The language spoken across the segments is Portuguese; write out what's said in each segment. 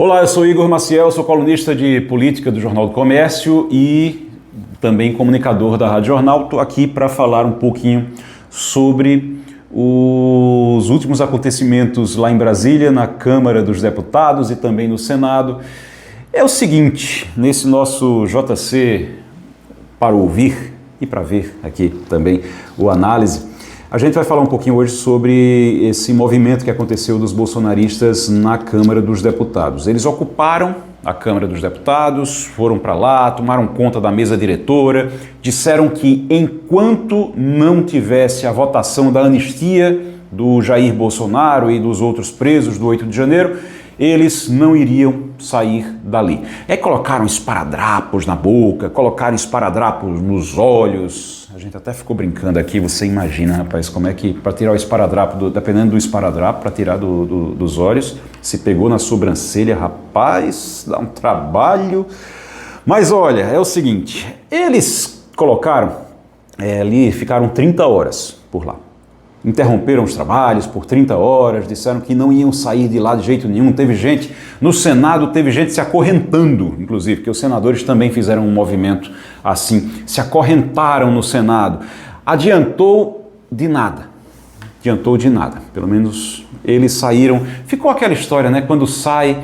Olá, eu sou Igor Maciel, sou colunista de política do Jornal do Comércio e também comunicador da Rádio Jornal. Estou aqui para falar um pouquinho sobre os últimos acontecimentos lá em Brasília, na Câmara dos Deputados e também no Senado. É o seguinte, nesse nosso JC para ouvir e para ver aqui também o análise, a gente vai falar um pouquinho hoje sobre esse movimento que aconteceu dos bolsonaristas na Câmara dos Deputados. Eles ocuparam a Câmara dos Deputados, foram para lá, tomaram conta da mesa diretora, disseram que enquanto não tivesse a votação da anistia do Jair Bolsonaro e dos outros presos do 8 de janeiro, eles não iriam sair dali. Aí colocaram esparadrapos na boca, colocaram esparadrapos nos olhos. A gente até ficou brincando aqui, você imagina, rapaz, como é que para tirar o esparadrapo, dependendo do esparadrapo, para tirar dos olhos, se pegou na sobrancelha, rapaz, dá um trabalho. Mas olha, é o seguinte, eles colocaram ali, ficaram 30 horas por lá. Interromperam os trabalhos por 30 horas, disseram que não iam sair de lá de jeito nenhum. Teve gente no Senado, teve gente se acorrentando, inclusive, porque os senadores também fizeram um movimento assim, se acorrentaram no Senado. Adiantou de nada, pelo menos eles saíram. Ficou aquela história, né? Quando sai,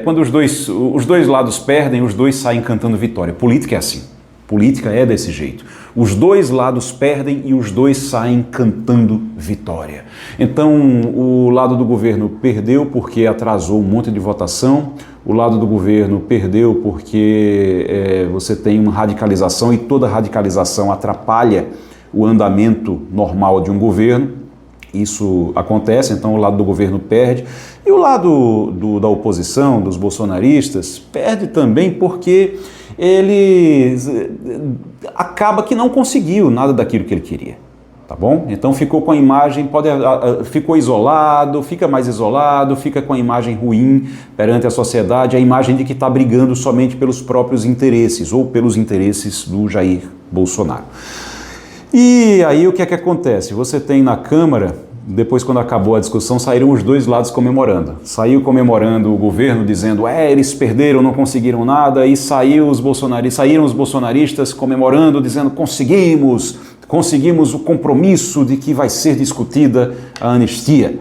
quando os dois lados perdem, os dois saem cantando vitória. Política é assim. Política é desse jeito. Os dois lados perdem e os dois saem cantando vitória. Então, o lado do governo perdeu porque atrasou um monte de votação, o lado do governo perdeu porque você tem uma radicalização e toda radicalização atrapalha o andamento normal de um governo. Isso acontece, então o lado do governo perde. E o lado da oposição, dos bolsonaristas, perde também porque ele acaba que não conseguiu nada daquilo que ele queria, tá bom? Então ficou com a imagem, ficou isolado, fica mais isolado, fica com a imagem ruim perante a sociedade, a imagem de que está brigando somente pelos próprios interesses ou pelos interesses do Jair Bolsonaro. E aí o que é que acontece? Você tem na Câmara, depois quando acabou a discussão, saíram os dois lados comemorando. Saiu comemorando o governo dizendo, eles perderam, não conseguiram nada, e saíram os bolsonaristas comemorando, dizendo, conseguimos o compromisso de que vai ser discutida a anistia.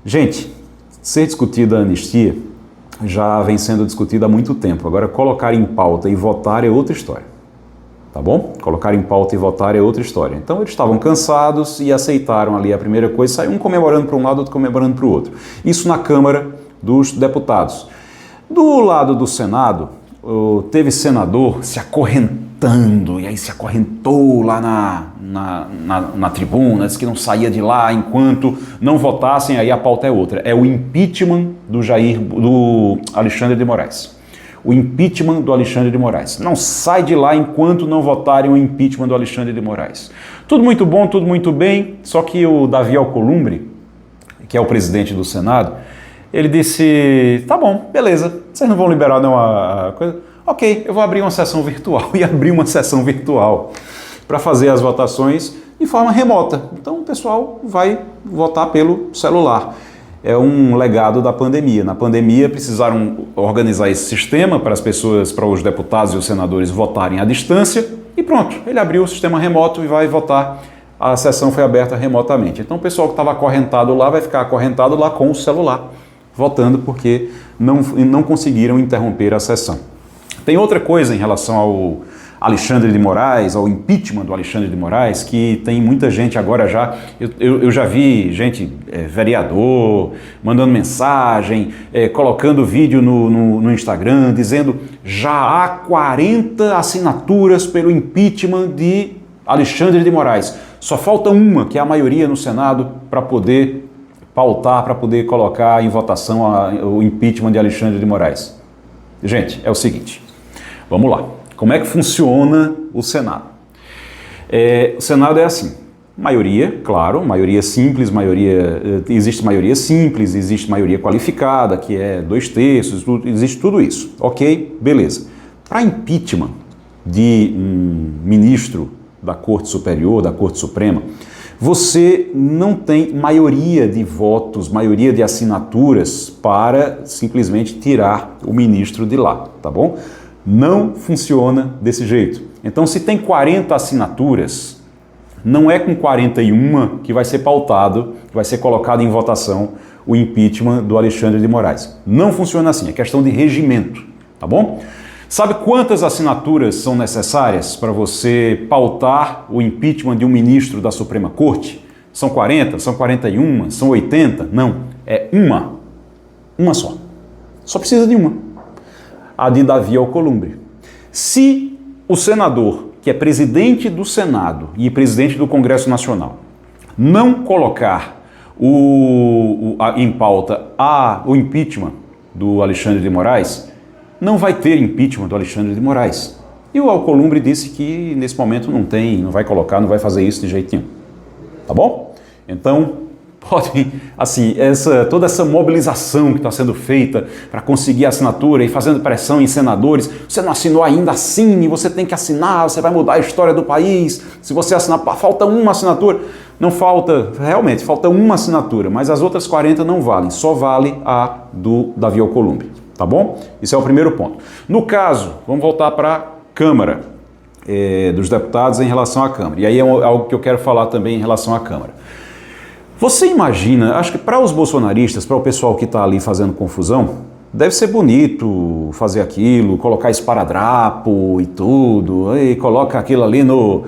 Gente, ser discutida a anistia já vem sendo discutida há muito tempo. Agora, colocar em pauta e votar é outra história. Tá bom? Colocar em pauta e votar é outra história. Então eles estavam cansados e aceitaram ali a primeira coisa, saiu um comemorando para um lado, outro comemorando para o outro. Isso na Câmara dos Deputados. Do lado do Senado, teve senador se acorrentando, e aí se acorrentou lá na tribuna, disse que não saía de lá enquanto não votassem, aí a pauta é outra. É o impeachment do Alexandre de Moraes. O impeachment do Alexandre de Moraes. Não sai de lá enquanto não votarem o impeachment do Alexandre de Moraes. Tudo muito bom, tudo muito bem, só que o Davi Alcolumbre, que é o presidente do Senado, ele disse, tá bom, beleza, vocês não vão liberar não a coisa? Ok, eu vou abrir uma sessão virtual. E abrir uma sessão virtual para fazer as votações de forma remota. Então o pessoal vai votar pelo celular. É um legado da pandemia. Na pandemia precisaram organizar esse sistema para as pessoas, para os deputados e os senadores votarem à distância e pronto, ele abriu o sistema remoto e vai votar. A sessão foi aberta remotamente. Então o pessoal que estava acorrentado lá vai ficar acorrentado lá com o celular, votando porque não conseguiram interromper a sessão. Tem outra coisa em relação ao Alexandre de Moraes, ao impeachment do Alexandre de Moraes, que tem muita gente agora já, eu já vi gente, vereador, mandando mensagem, colocando vídeo no Instagram, dizendo já há 40 assinaturas pelo impeachment de Alexandre de Moraes. Só falta uma, que é a maioria no Senado, para poder pautar, para poder colocar em votação o impeachment de Alexandre de Moraes. Gente, é o seguinte, vamos lá. Como é que funciona o Senado? O Senado é assim, maioria, claro, maioria simples, existe maioria simples, existe maioria qualificada, que é 2/3, existe tudo isso. Ok, beleza. Para impeachment de um ministro da Corte Superior, da Corte Suprema, você não tem maioria de votos, maioria de assinaturas para simplesmente tirar o ministro de lá, tá bom? Não funciona desse jeito. Então, se tem 40 assinaturas, não é com 41 que vai ser pautado, que vai ser colocado em votação o impeachment do Alexandre de Moraes. Não funciona assim, é questão de regimento, tá bom? Sabe quantas assinaturas são necessárias para você pautar o impeachment de um ministro da Suprema Corte? São 40? São 41? São 80? Não, é uma. Uma só. Só precisa de uma. A de Davi Alcolumbre. Se o senador, que é presidente do Senado e presidente do Congresso Nacional, não colocar em pauta o impeachment do Alexandre de Moraes, não vai ter impeachment do Alexandre de Moraes. E o Alcolumbre disse que nesse momento não vai colocar, não vai fazer isso de jeito nenhum. Tá bom? Então, podem, assim, toda essa mobilização que está sendo feita para conseguir assinatura e fazendo pressão em senadores, você não assinou ainda, assine, você tem que assinar, você vai mudar a história do país, se você assinar, falta uma assinatura. Não falta, realmente, falta uma assinatura, mas as outras 40 não valem, só vale a do Davi Alcolumbre, tá bom? Esse é o primeiro ponto. No caso, vamos voltar para a Câmara dos Deputados em relação à Câmara, e aí é algo que eu quero falar também em relação à Câmara. Você imagina, acho que para os bolsonaristas, para o pessoal que está ali fazendo confusão, deve ser bonito fazer aquilo, colocar esparadrapo e tudo, e coloca aquilo ali o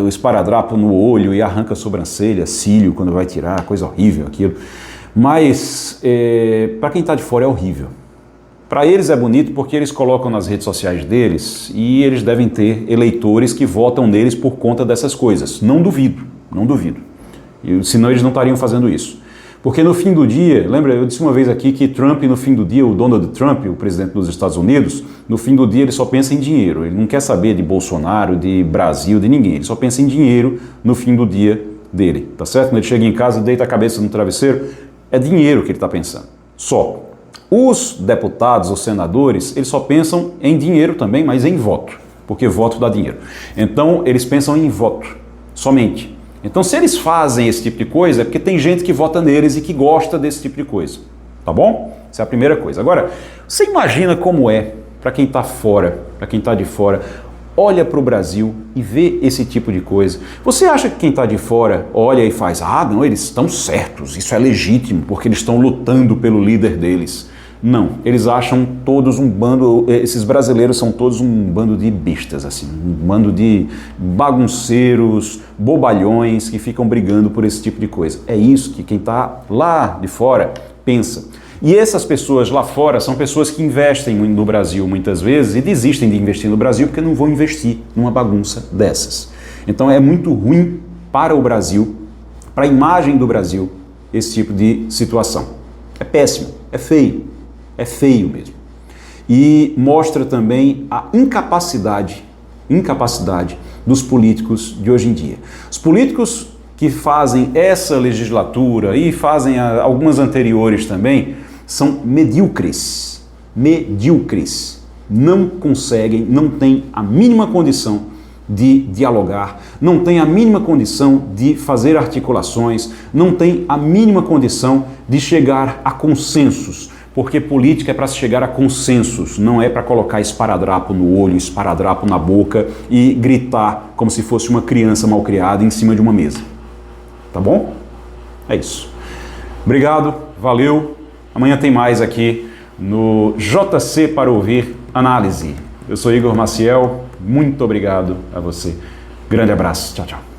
esparadrapo no olho e arranca a sobrancelha, cílio quando vai tirar, coisa horrível aquilo. Mas para quem está de fora é horrível. Para eles é bonito porque eles colocam nas redes sociais deles e eles devem ter eleitores que votam neles por conta dessas coisas. Não duvido, não duvido. Senão eles não estariam fazendo isso. Porque no fim do dia, lembra, eu disse uma vez aqui que Trump, no fim do dia, o Donald Trump, o presidente dos Estados Unidos, no fim do dia ele só pensa em dinheiro. Ele não quer saber de Bolsonaro, de Brasil, de ninguém. Ele só pensa em dinheiro no fim do dia dele, tá certo? Quando ele chega em casa, deita a cabeça no travesseiro, é dinheiro que ele está pensando. Só. Os deputados, os senadores, eles só pensam em dinheiro também, mas em voto, porque voto dá dinheiro. Então, eles pensam em voto, somente. Então, se eles fazem esse tipo de coisa, é porque tem gente que vota neles e que gosta desse tipo de coisa, tá bom? Essa é a primeira coisa. Agora, você imagina como é, para quem está fora, para quem está de fora, olha para o Brasil e vê esse tipo de coisa. Você acha que quem está de fora olha e faz, não, eles estão certos, isso é legítimo, porque eles estão lutando pelo líder deles. Não, eles acham todos um bando, esses brasileiros são todos um bando de bestas, assim, um bando de bagunceiros, bobalhões que ficam brigando por esse tipo de coisa. É isso que quem está lá de fora pensa. E essas pessoas lá fora são pessoas que investem no Brasil muitas vezes e desistem de investir no Brasil porque não vão investir numa bagunça dessas. Então é muito ruim para o Brasil, para a imagem do Brasil, esse tipo de situação. É péssimo, é feio mesmo. E mostra também a incapacidade dos políticos de hoje em dia. Os políticos que fazem essa legislatura e fazem algumas anteriores também, são medíocres. Não conseguem, não têm a mínima condição de dialogar, não têm a mínima condição de fazer articulações, não têm a mínima condição de chegar a consensos, porque política é para se chegar a consensos, não é para colocar esparadrapo no olho, esparadrapo na boca e gritar como se fosse uma criança mal criada em cima de uma mesa. Tá bom? É isso. Obrigado, valeu. Amanhã tem mais aqui no JC para ouvir análise. Eu sou Igor Maciel, muito obrigado a você. Grande abraço, tchau, tchau.